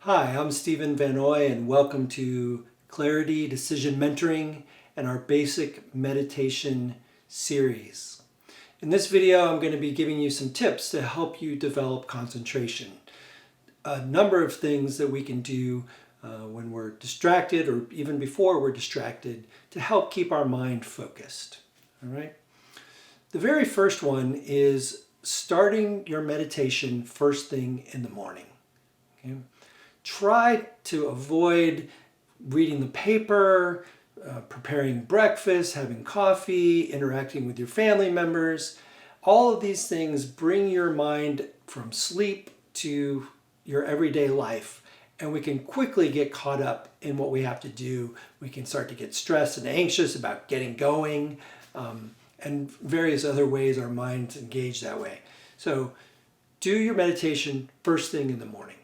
Hi, I'm Stephen Van Oy and welcome to Clarity Decision Mentoring and our basic meditation series. In this video, I'm going to be giving you some tips to help you develop concentration. A number of things that we can do when we're distracted or even before we're distracted to help keep our mind focused. All right. The very first one is starting your meditation first thing in the morning. Okay? Try to avoid reading the paper, preparing breakfast, having coffee, interacting with your family members. All of these things bring your mind from sleep to your everyday life, and we can quickly get caught up in what we have to do. We can start to get stressed and anxious about getting going, and various other ways our minds engage that way. So do your meditation first thing in the morning.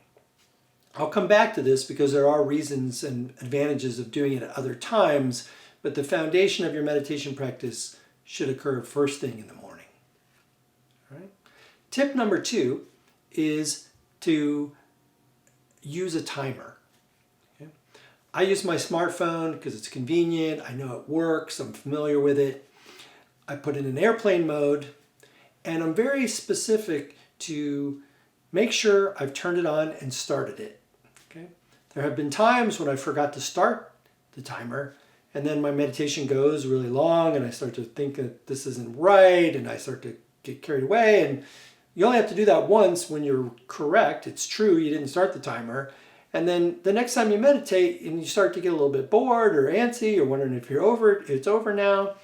I'll come back to this because there are reasons and advantages of doing it at other times, but the foundation of your meditation practice should occur first thing in the morning. All right? Tip number 2 is to use a timer. Okay? I use my smartphone because it's convenient. I know it works. I'm familiar with it. I put it in airplane mode, and I'm very specific to make sure I've turned it on and started it. Okay? There have been times when I forgot to start the timer, and then my meditation goes really long, and I start to think that this isn't right, and I start to get carried away. And you only have to do that once when you're correct. It's true, you didn't start the timer. And then the next time you meditate and you start to get a little bit bored or antsy or wondering if it's over now,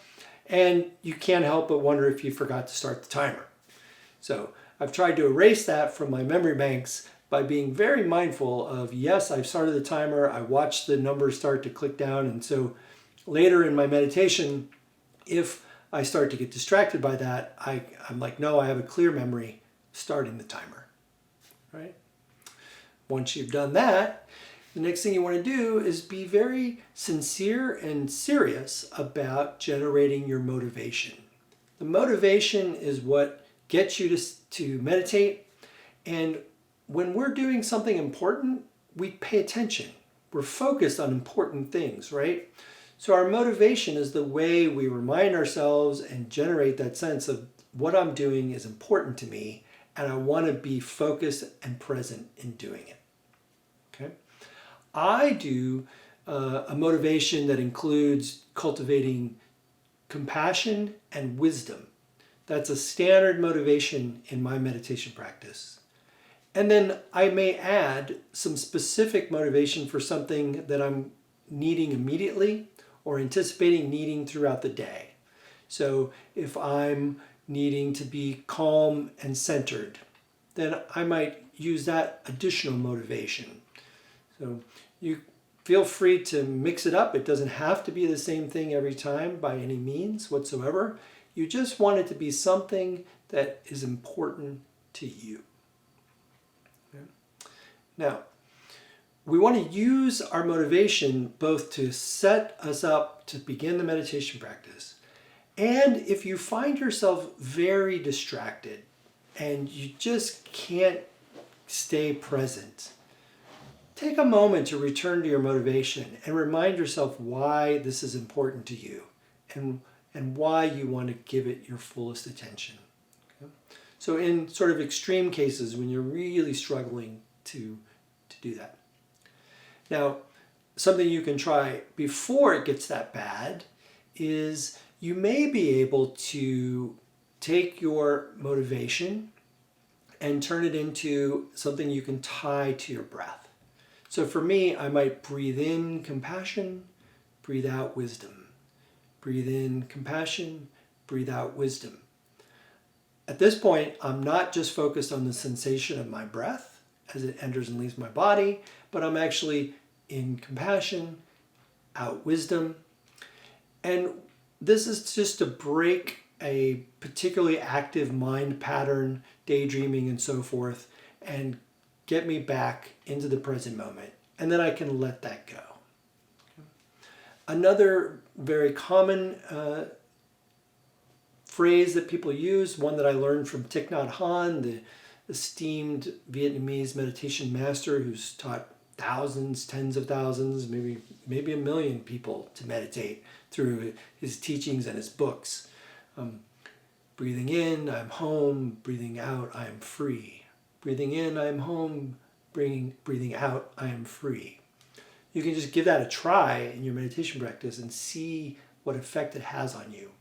and you can't help but wonder if you forgot to start the timer. So I've tried to erase that from my memory banks by being very mindful of, yes, I've started the timer, I watched the numbers start to click down, and so later in my meditation, if I start to get distracted by that, I'm like, no, I have a clear memory starting the timer, right? Once you've done that, the next thing you want to do is be very sincere and serious about generating your motivation. The motivation is what gets you to meditate, and when we're doing something important, we pay attention. We're focused on important things, right? So our motivation is the way we remind ourselves and generate that sense of what I'm doing is important to me, and I want to be focused and present in doing it. Okay? I do a motivation that includes cultivating compassion and wisdom. That's a standard motivation in my meditation practice. And then I may add some specific motivation for something that I'm needing immediately or anticipating needing throughout the day. So if I'm needing to be calm and centered, then I might use that additional motivation. So you feel free to mix it up. It doesn't have to be the same thing every time by any means whatsoever. You just want it to be something that is important to you. Okay? Now, we want to use our motivation both to set us up to begin the meditation practice, and if you find yourself very distracted and you just can't stay present, take a moment to return to your motivation and remind yourself why this is important to you and why you want to give it your fullest attention. Okay? So in sort of extreme cases when you're really struggling to do that. Now, something you can try before it gets that bad is you may be able to take your motivation and turn it into something you can tie to your breath. So for me, I might breathe in compassion, breathe out wisdom. Breathe in compassion, breathe out wisdom. At this point, I'm not just focused on the sensation of my breath as it enters and leaves my body, but I'm actually in compassion, out wisdom. And this is just to break a particularly active mind pattern, daydreaming and so forth, and get me back into the present moment. And then I can let that go. Another very common phrase that people use, one that I learned from Thich Nhat Hanh, the esteemed Vietnamese meditation master who's taught thousands, tens of thousands, maybe a million people to meditate through his teachings and his books. Breathing in, I'm home. Breathing out, I am free. Breathing in, I am home. Breathing out, I am free. You can just give that a try in your meditation practice and see what effect it has on you.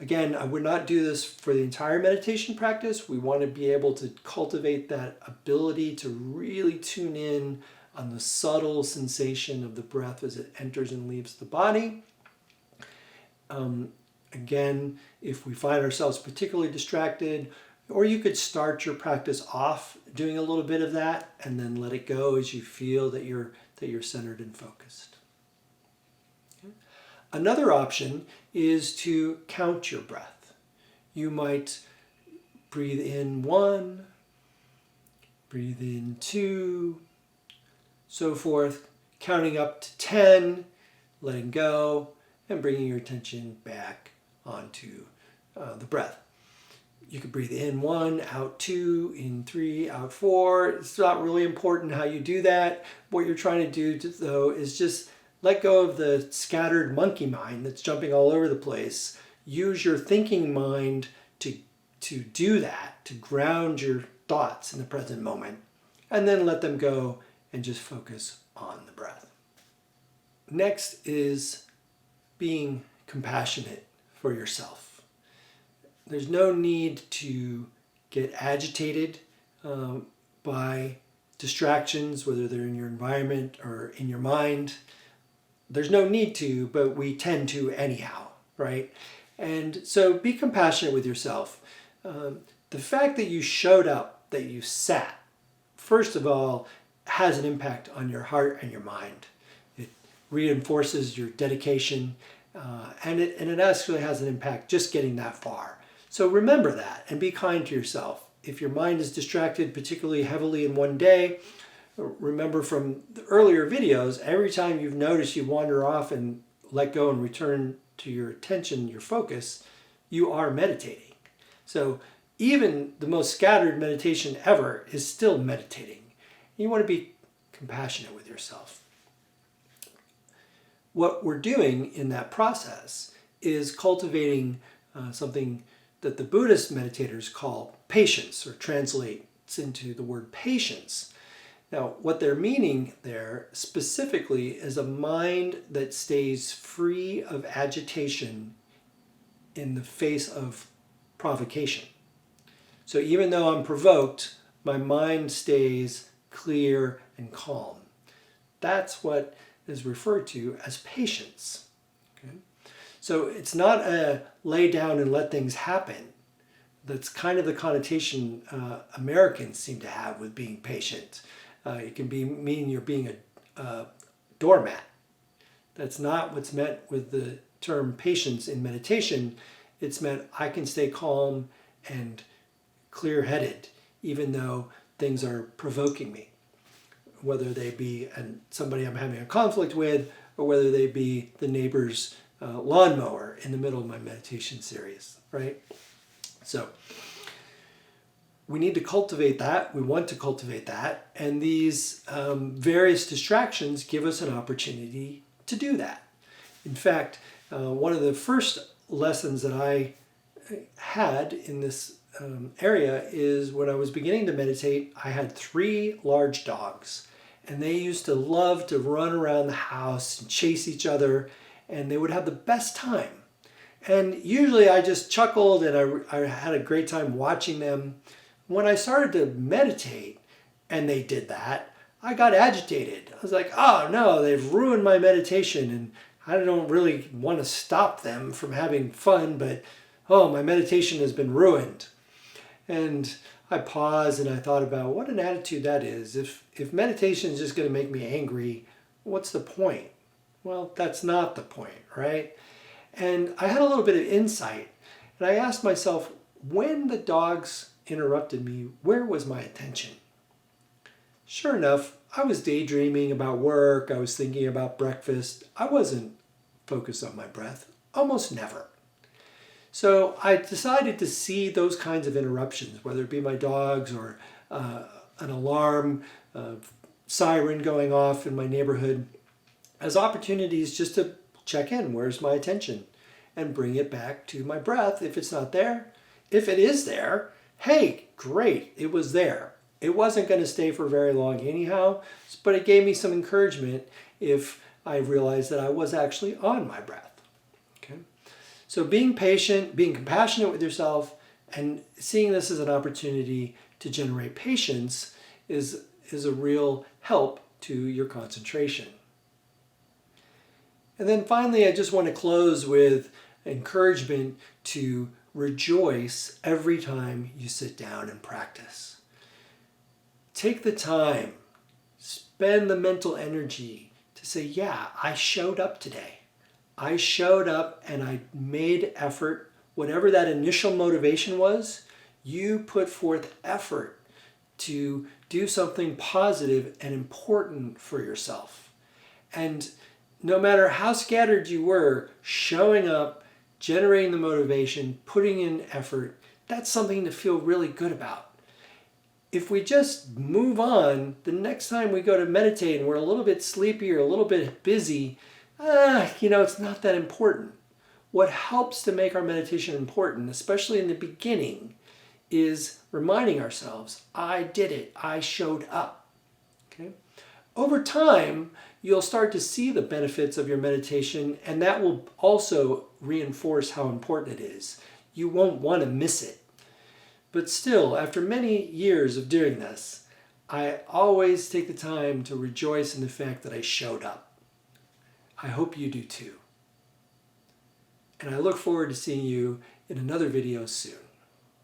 Again, I would not do this for the entire meditation practice. We want to be able to cultivate that ability to really tune in on the subtle sensation of the breath as it enters and leaves the body. Again, if we find ourselves particularly distracted, or you could start your practice off doing a little bit of that and then let it go as you feel that you're centered and focused. Okay. Another option is to count your breath. You might breathe in 1, breathe in 2, so forth, counting up to 10, letting go, and bringing your attention back onto the breath. You could breathe in 1, out 2, in 3, out 4. It's not really important how you do that. What you're trying to do, though, is just let go of the scattered monkey mind that's jumping all over the place. Use your thinking mind to do that, to ground your thoughts in the present moment, and then let them go and just focus on the breath. Next is being compassionate for yourself. There's no need to get agitated by distractions, whether they're in your environment or in your mind. There's no need to, but we tend to anyhow, right? And so be compassionate with yourself. The fact that you showed up, that you sat, first of all, has an impact on your heart and your mind. It reinforces your dedication, and it actually has an impact just getting that far. So remember that and be kind to yourself. If your mind is distracted particularly heavily in one day, remember from the earlier videos, every time you've noticed you wander off and let go and return to your attention, your focus, you are meditating. So even the most scattered meditation ever is still meditating. You want to be compassionate with yourself. What we're doing in that process is cultivating something that the Buddhist meditators call patience, or translates into the word patience. Now, what they're meaning there specifically is a mind that stays free of agitation in the face of provocation. So even though I'm provoked, my mind stays clear and calm. That's what is referred to as patience. Okay? So it's not a lay down and let things happen. That's kind of the connotation Americans seem to have with being patient. It can mean you're being a doormat. That's not what's meant with the term patience in meditation. It's meant I can stay calm and clear-headed even though things are provoking me, whether they be somebody I'm having a conflict with, or whether they be the neighbor's lawnmower in the middle of my meditation series, right? So we need to cultivate that. We want to cultivate that. And these various distractions give us an opportunity to do that. In fact, one of the first lessons that I had in this area is when I was beginning to meditate, I had 3 large dogs. And they used to love to run around the house and chase each other, and they would have the best time. And usually I just chuckled and I had a great time watching them. When I started to meditate and they did that, I got agitated. I was like, oh no, they've ruined my meditation, and I don't really want to stop them from having fun, but oh, my meditation has been ruined. And I paused and I thought about what an attitude that is. If meditation is just going to make me angry, what's the point? Well, that's not the point, right? And I had a little bit of insight, and I asked myself, when the dogs interrupted me, where was my attention? Sure enough, I was daydreaming about work, I was thinking about breakfast. I wasn't focused on my breath, almost never. So I decided to see those kinds of interruptions, whether it be my dogs or an alarm siren going off in my neighborhood as opportunities just to check in. Where's my attention? And bring it back to my breath if it's not there. If it is there, hey, great, it was there. It wasn't going to stay for very long anyhow, but it gave me some encouragement if I realized that I was actually on my breath. Okay? So being patient, being compassionate with yourself, and seeing this as an opportunity to generate patience is a real help to your concentration. And then finally, I just want to close with encouragement to rejoice every time you sit down and practice. Take the time, spend the mental energy to say, yeah, I showed up today. I showed up and I made effort. Whatever that initial motivation was, you put forth effort to do something positive and important for yourself. And no matter how scattered you were, showing up, generating the motivation, putting in effort, that's something to feel really good about. If we just move on, the next time we go to meditate and we're a little bit sleepy or a little bit busy, it's not that important. What helps to make our meditation important, especially in the beginning, is reminding ourselves, I did it, I showed up. Okay? Over time, you'll start to see the benefits of your meditation, and that will also reinforce how important it is. You won't want to miss it. But still, after many years of doing this, I always take the time to rejoice in the fact that I showed up. I hope you do too. And I look forward to seeing you in another video soon.